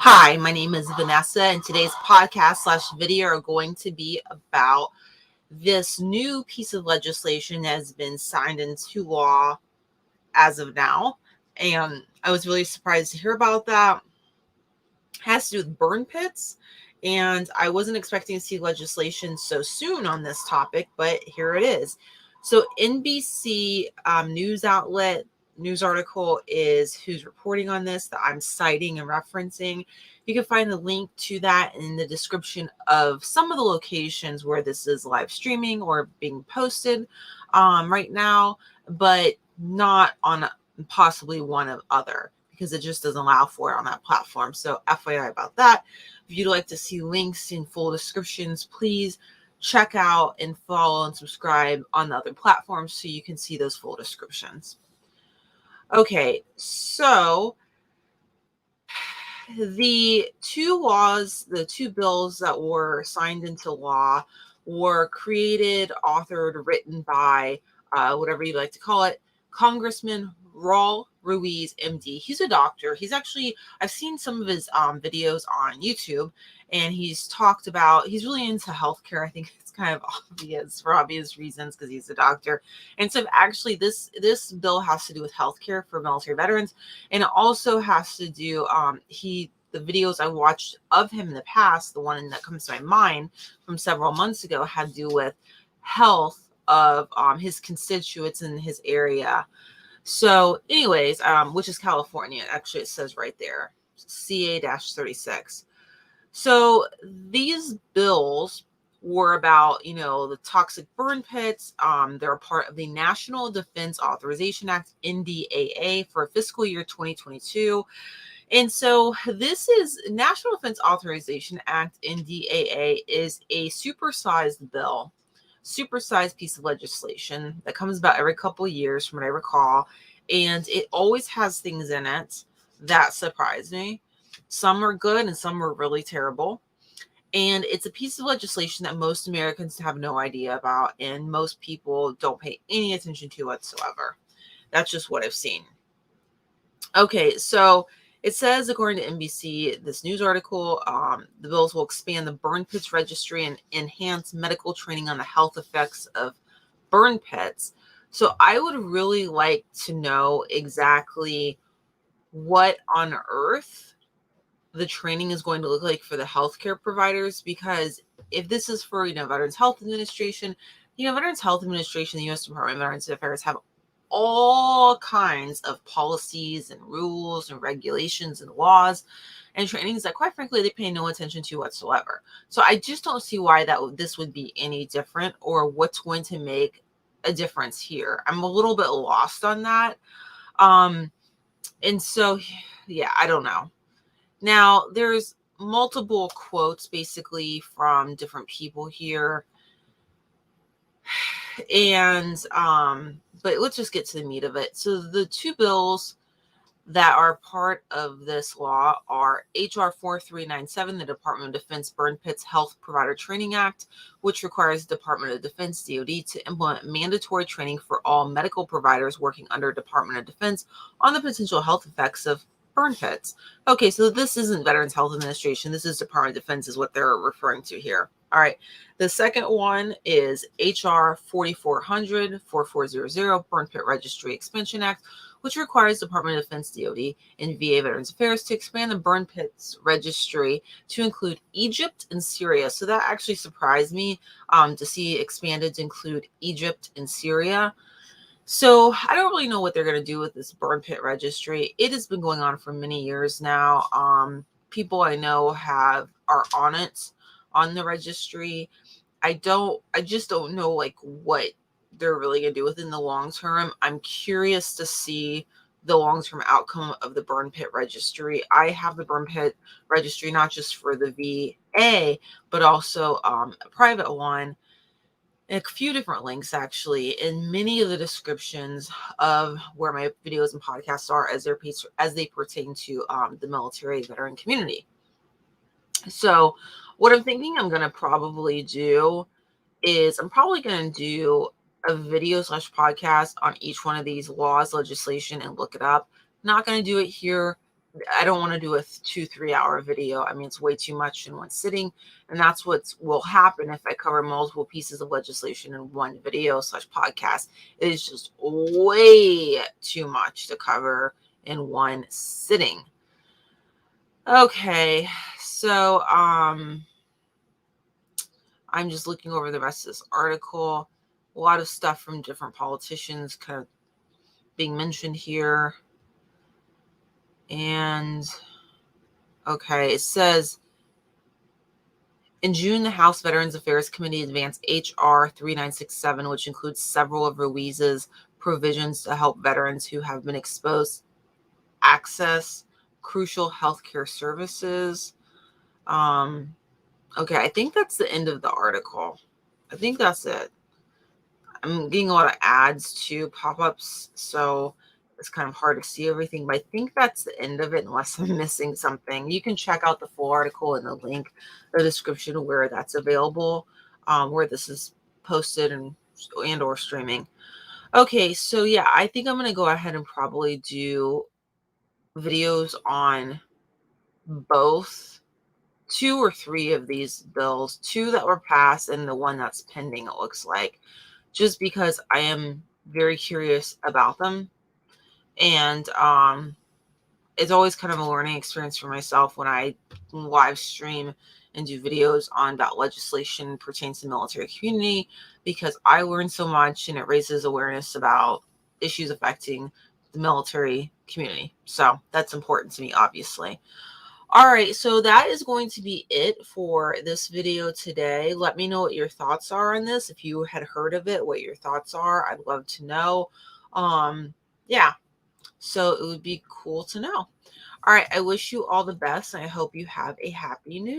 Hi, my name is Vanessa, and today's podcast slash video are going to be about this new piece of legislation that has been signed into law as of now. And I was really surprised to hear about that. It has to do with burn pits, and I wasn't expecting to see legislation so soon on this topic, but here it is. So NBC news outlet news article is who's reporting on this that I'm citing and referencing. You can find the link to that in the description of some of the locations where this is live streaming or being posted right now, but not on possibly one of other, because it just doesn't allow for it on that platform. So FYI about that. If you'd like to see links in full descriptions, please check out and follow and subscribe on the other platforms so you can see those full descriptions. Okay, so the two bills that were signed into law were created, authored, written by whatever you'd like to call it, Congressman Ruiz, MD. He's a doctor. I've seen some of his videos on YouTube, and he's really into healthcare. I think it's kind of obvious for obvious reasons because he's a doctor. And so actually this bill has to do with healthcare for military veterans, and it also has to do, the videos I watched of him in the past, the one that comes to my mind from several months ago, had to do with health of his constituents in his area. So anyways, which is California. Actually, it says right there, CA-36. So these bills were about, the toxic burn pits. They're a part of the National Defense Authorization Act, NDAA, for fiscal year 2022. And so this is National Defense Authorization Act, NDAA, is a supersized piece of legislation that comes about every couple of years from what I recall. And it always has things in it that surprise me. Some are good and some are really terrible. And it's a piece of legislation that most Americans have no idea about, and most people don't pay any attention to whatsoever. That's just what I've seen. Okay, so it says, according to NBC, this news article, the bills will expand the burn pits registry and enhance medical training on the health effects of burn pits. So I would really like to know exactly what on earth the training is going to look like for the healthcare providers, because if this is for, Veterans Health Administration, Veterans Health Administration, the U.S. Department of Veterans Affairs have all kinds of policies and rules and regulations and laws and trainings that, quite frankly, they pay no attention to whatsoever. So I just don't see why this would be any different, or what's going to make a difference here. I'm a little bit lost on that. And so, yeah, I don't know. Now, there's multiple quotes basically from different people here. And but let's just get to the meat of it. So the two bills that are part of this law are HR 4397, the Department of Defense Burn Pits Health Provider Training Act, which requires the Department of Defense, DoD, to implement mandatory training for all medical providers working under Department of Defense on the potential health effects of burn pits. Okay, so this isn't Veterans Health Administration. This is Department of Defense is what they're referring to here. All right. The second one is HR 4400 Burn Pit Registry Expansion Act, which requires Department of Defense, DoD, and VA Veterans Affairs to expand the burn pits registry to include Egypt and Syria. So that actually surprised me to see expanded to include Egypt and Syria. So I don't really know what they're going to do with this burn pit registry. It has been going on for many years now. People I know are on it, on the registry. I just don't know what they're really going to do within the long term. I'm curious to see the long-term outcome of the burn pit registry. I have the burn pit registry, not just for the VA, but also a private one. A few different links actually in many of the descriptions of where my videos and podcasts are as they pertain to the military veteran community. So what I'm thinking I'm going to probably do is I'm probably going to do a video / podcast on each one of these laws, legislation, and look it up. Not going to do it here I don't want to do a 2-3 hour video. I mean, it's way too much in one sitting. And that's what will happen if I cover multiple pieces of legislation in one video / podcast. It is just way too much to cover in one sitting. Okay, so I'm just looking over the rest of this article. A lot of stuff from different politicians kind of being mentioned here. And okay, it says, in June, the House Veterans Affairs Committee advanced H.R. 3967, which includes several of Ruiz's provisions to help veterans who have been exposed access crucial healthcare services. Okay, I think that's the end of the article. I think that's it. I'm getting a lot of ads too, pop-ups, so it's kind of hard to see everything, but I think that's the end of it unless I'm missing something. You can check out the full article in the link, the description where that's available, where this is posted and or streaming. Okay, so yeah, I think I'm going to go ahead and probably do videos on both 2 or 3 of these bills, 2 that were passed and the one that's pending, it looks like, just because I am very curious about them. And it's always kind of a learning experience for myself when I live stream and do videos on that legislation pertains to the military community, because I learn so much and it raises awareness about issues affecting the military community. So that's important to me, obviously. All right, so that is going to be it for this video today. Let me know what your thoughts are on this. If you had heard of it, what your thoughts are, I'd love to know. Yeah, so it would be cool to know. All right, I wish you all the best, and I hope you have a happy new year.